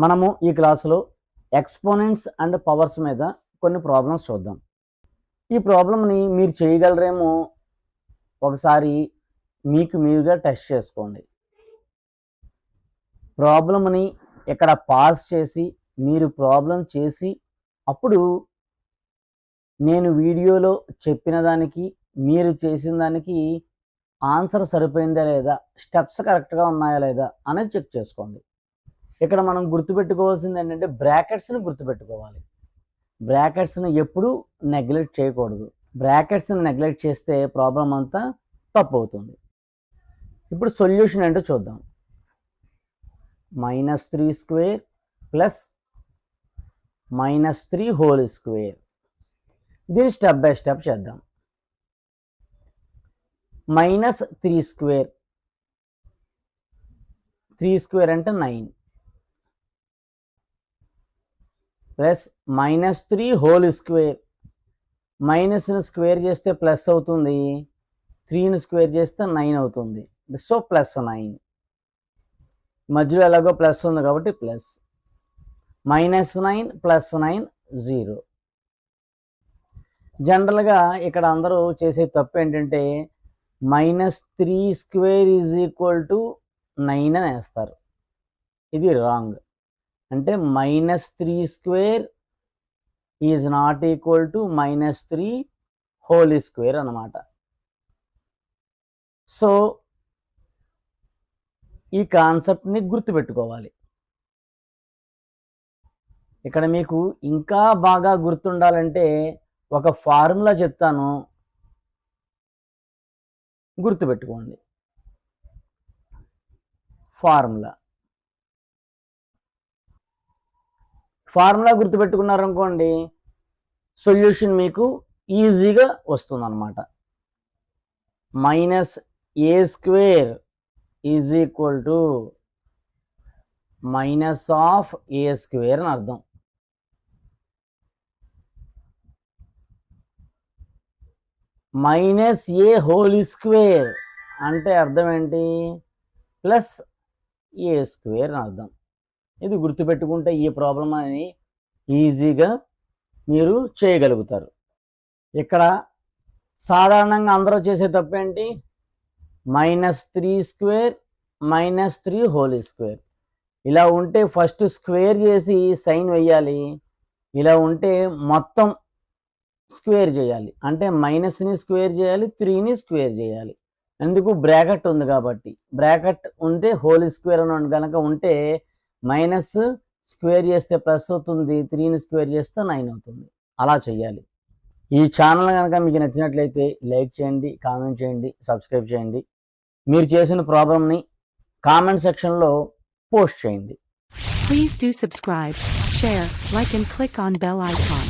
మనము ఈ క్లాసులో ఎక్స్పోనెంట్స్ అండ్ పవర్స్ మీద కొన్ని ప్రాబ్లమ్స్ చూద్దాం. ఈ ప్రాబ్లమ్ని మీరు చేయగలరేమో ఒకసారి మీకు మీరుగా టెస్ట్ చేసుకోండి. ప్రాబ్లమ్ని ఇక్కడ పాజ్ చేసి మీరు ప్రాబ్లం చేసి అప్పుడు నేను వీడియోలో చెప్పిన దానికి మీరు చేసిన దానికి ఆన్సర్ సరిపోయిందా లేదా, స్టెప్స్ కరెక్ట్గా ఉన్నాయా లేదా అనేది చెక్ చేసుకోండి. ఇక్కడ మనం గుర్తుపెట్టుకోవాల్సింది ఏంటంటే బ్రాకెట్స్ని గుర్తుపెట్టుకోవాలి. బ్రాకెట్స్ని ఎప్పుడూ నెగ్లెక్ట్ చేయకూడదు. బ్రాకెట్స్ని నెగ్లెక్ట్ చేస్తే ప్రాబ్లం అంతా తప్పు అవుతుంది. ఇప్పుడు సొల్యూషన్ ఏంటో చూద్దాం. -3² ప్లస్ -3 హోల్ స్క్వేర్. దీన్ని స్టెప్ బై స్టెప్ చేద్దాం. -3² 3² అంటే 9 ప్లస్ -3 హోల్ స్క్వేర్. మైనస్ని స్క్వేర్ చేస్తే ప్లస్ అవుతుంది, 3ని స్క్వేర్ చేస్తే 9 అవుతుంది. సో +9. మధ్యలో ఎలాగో ప్లస్ ఉంది కాబట్టి ప్లస్. -9 + 9 0. జనరల్గా ఇక్కడ అందరూ చేసే తప్పు ఏంటంటే -3² = 9 అని వేస్తారు. ఇది రాంగ్. అంటే -3² is not equal to -3 whole square అన్నమాట. సో ఈ కాన్సెప్ట్ని గుర్తుపెట్టుకోవాలి. ఇక్కడ మీకు ఇంకా బాగా గుర్తుండాలంటే ఒక ఫార్ములా చెప్తాను, గుర్తుపెట్టుకోండి. ఫార్ములా గుర్తుపెట్టుకున్నారనుకోండి, సొల్యూషన్ మీకు ఈజీగా వస్తుందన్నమాట. -a² is equal to -a² అని అర్థం. -a హోల్ స్క్వేర్ అంటే అర్థం ఏంటి? +a² అని అర్థం. ఇది గుర్తుపెట్టుకుంటే ఈ ప్రాబ్లం అనేది ఈజీగా మీరు చేయగలుగుతారు. ఇక్కడ సాధారణంగా అందరూ చేసే తప్పు ఏంటి? -3² -3 హోల్ స్క్వేర్. ఇలా ఉంటే ఫస్ట్ స్క్వేర్ చేసి సైన్ వేయాలి. ఇలా ఉంటే మొత్తం స్క్వేర్ చేయాలి. అంటే మైనస్ని స్క్వేర్ చేయాలి, 3ని స్క్వేర్ చేయాలి. ఎందుకు? బ్రాకెట్ ఉంది కాబట్టి. బ్రాకెట్ ఉంటే హోల్ స్క్వేర్ అని కనుక ఉంటే మైనస్ స్క్వేర్ చేస్తే ప్లస్ అవుతుంది, 3ని స్క్వేర్ చేస్తే 9 అవుతుంది. అలా చేయాలి. ఈ ఛానల్ కనుక మీకు నచ్చినట్లయితే లైక్ చేయండి, కామెంట్ చేయండి, సబ్స్క్రైబ్ చేయండి. మీరు చేసిన ప్రాబ్లమ్ని కామెంట్ సెక్షన్లో పోస్ట్ చేయండి. Please do subscribe, share, like and click on bell icon.